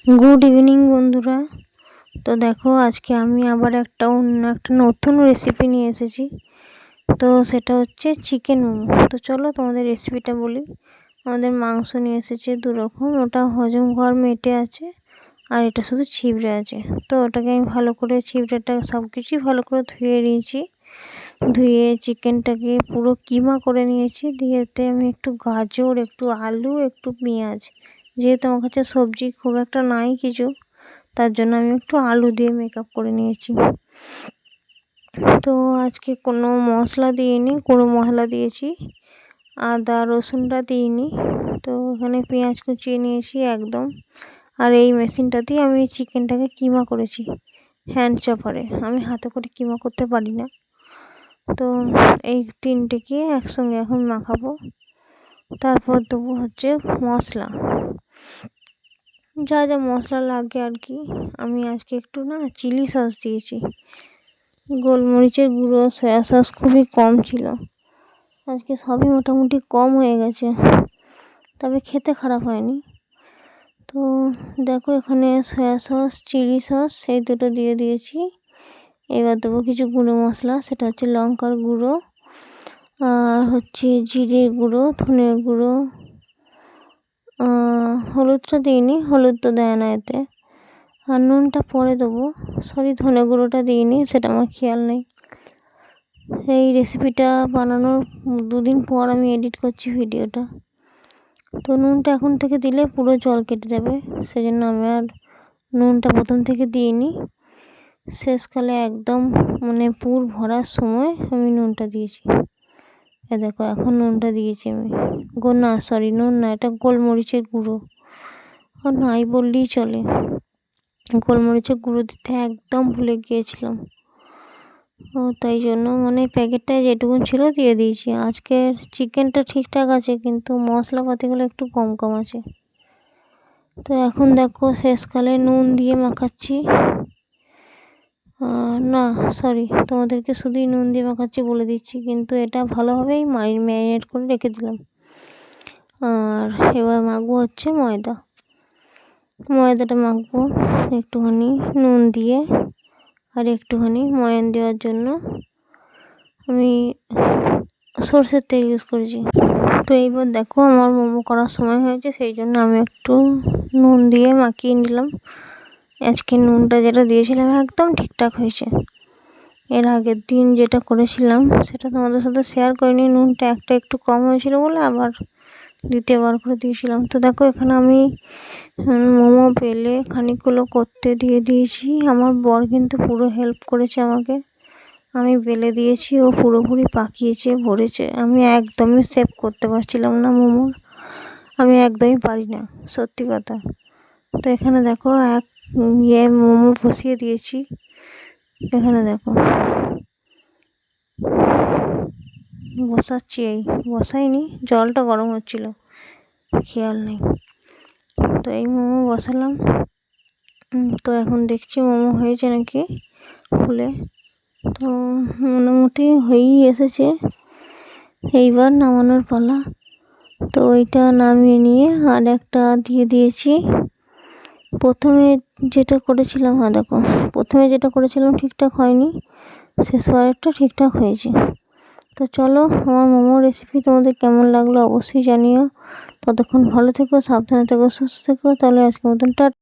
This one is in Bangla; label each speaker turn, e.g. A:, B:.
A: গুড ইভিনিং বন্ধুরা। তো দেখো আজকে আমি আবার একটা নতুন রেসিপি নিয়ে এসেছি। তো সেটা হচ্ছে চিকেন মোমো। তো চলো তোমাদের রেসিপিটা বলি। আমাদের মাংস নিয়ে এসেছে দু রকম, ওটা হজম ঘর মেটে আছে আর এটা শুধু ছিবড়ে আছে। তো ওটাকে আমি ভালো করে ছিবড়েটা সব কিছুই ভালো করে ধুয়ে নিয়েছি। ধুয়ে চিকেনটাকে পুরো কিমা করে নিয়েছি। দিয়েতে আমি একটু গাজর, একটু আলু, একটু পেঁয়াজ, যেহেতু আমার কাছে সবজি খুব একটা নাই কিছু, তার জন্য আমি একটু আলু দিয়ে মেকআপ করে নিয়েছি। তো আজকে কোনো মশলা দিইনি, কোনো মশলা দিয়েছি আদা রসুনটা দিইনি। তো এখানে পেঁয়াজ কুচিয়ে নিয়েছি একদম। আর এই মেশিনটা দিয়ে আমি চিকেনটাকে কিমা করেছি হ্যান্ড চপারে। আমি হাতে করে কিমা করতে পারি না। তো এই তিনটেকে একসঙ্গে এখন মাখাবো। তারপর দেবো হচ্ছে মশলা, যা যা মশলা লাগে আর কি। আমি আজকে একটু চিলি সস দিয়েছি, গোলমরিচের গুঁড়ো, সয়া সস খুবই কম ছিল। আজকে সবই মোটামুটি কম হয়ে গেছে, তবে খেতে খারাপ হয়নি। তো দেখো এখানে সয়া সস, চিলি সস এই দুটো দিয়ে দিয়েছি। এবার দেবো কিছু গুঁড়ো মশলা, সেটা হচ্ছে লঙ্কার গুঁড়ো আর হচ্ছে জিরের গুঁড়ো, ধনের গুঁড়ো, হলুদটা দিইনি, হলুদ তো দেয় না এতে। আর নুনটা পরে দেবো, ধনে গুঁড়োটা দিইনি, সেটা আমার খেয়াল নেই। এই রেসিপিটা বানানোর 2 দিন পর আমি এডিট করছি ভিডিওটা। তো নুনটা এখন থেকে দিলে পুরো জল কেটে যাবে, সেজন্য আমি আর নুনটা প্রথম থেকে দিইনি। শেষকালে একদম পুর ভরার সময় আমি নুনটা দিয়েছি। দেখো এখন নুনটা দিয়েছি আমি। নুন না, এটা গোলমরিচের গুঁড়ো। আর নাই বললেই চলে, গোলমরিচের গুঁড়ো দিতে একদম ভুলে গিয়েছিলাম। তাই জন্য প্যাকেটটায় যেটুকুন ছিল দিয়ে দিয়েছি। আজকের চিকেনটা ঠিকঠাক আছে, কিন্তু মশলাপাতিগুলো একটু কম কম আছে। তো এখন দেখো শেষকালে নুন দিয়ে মাখাচ্ছি। তোমাদেরকে শুধুই নুন দিয়ে মাখাচ্ছি বলে দিচ্ছি, কিন্তু এটা ভালোভাবেই ম্যারিনেট করে রেখে দিলাম। আর এবার মাখবো হচ্ছে ময়দাটা মাখবো একটুখানি নুন দিয়ে, আর একটুখানি ময়ান দেওয়ার জন্য আমি সরষের তেল ইউজ করেছি। তো এইবার দেখো আমার মোমো করার সময় হয়েছে, সেই জন্য আমি একটু নুন দিয়ে মাখিয়ে নিলাম। আজকে নুনটা যেটা দিয়েছিলাম একদম ঠিকঠাক হয়েছে। এর আগের দিন যেটা করেছিলাম সেটা তোমাদের সাথে শেয়ার করিনি, নুনটা একটু কম হয়েছিল বলে আবার দ্বিতীয়বার করে দিয়েছিলাম। তো দেখো এখানে আমি মোমো বেলে খানিকগুলো করতে দিয়ে দিয়েছি। আমার বর কিন্তু পুরো হেল্প করেছে আমাকে। আমি বেলে দিয়েছি, ও পুরোপুরি পাকিয়েছে, ভরেছে। আমি একদমই সেভ করতে পারছিলাম না মোমো, আমি একদমই পারি না, সত্যি কথা। তো এখানে দেখো মোমো বসিয়ে দিয়েছি। এখানে দেখো বসাইনি, জলটা গরম হচ্ছিল, খেয়াল নেই। তো এই মোমো বসালাম। তো এখন দেখছি মোমো হয়েছে নাকি খুলে। তো মোটামুটি হয়েই এসেছে, এইবার নামানোর পালা। তো ওইটা নামিয়ে নিয়ে আর একটা দিয়ে দিয়েছি। প্রথমে যেটা করেছিলাম ঠিকঠাক হয়নি, শেষবারেরটা ঠিকঠাক হয়েছে। তো চলো, আমার মোমো রেসিপি তোমাদের কেমন লাগলো অবশ্যই জানিও। ততক্ষণ ভালো থেকো, সাবধানে থেকো, সুস্থ থেকো। তাহলে আজকের মতন টাটা।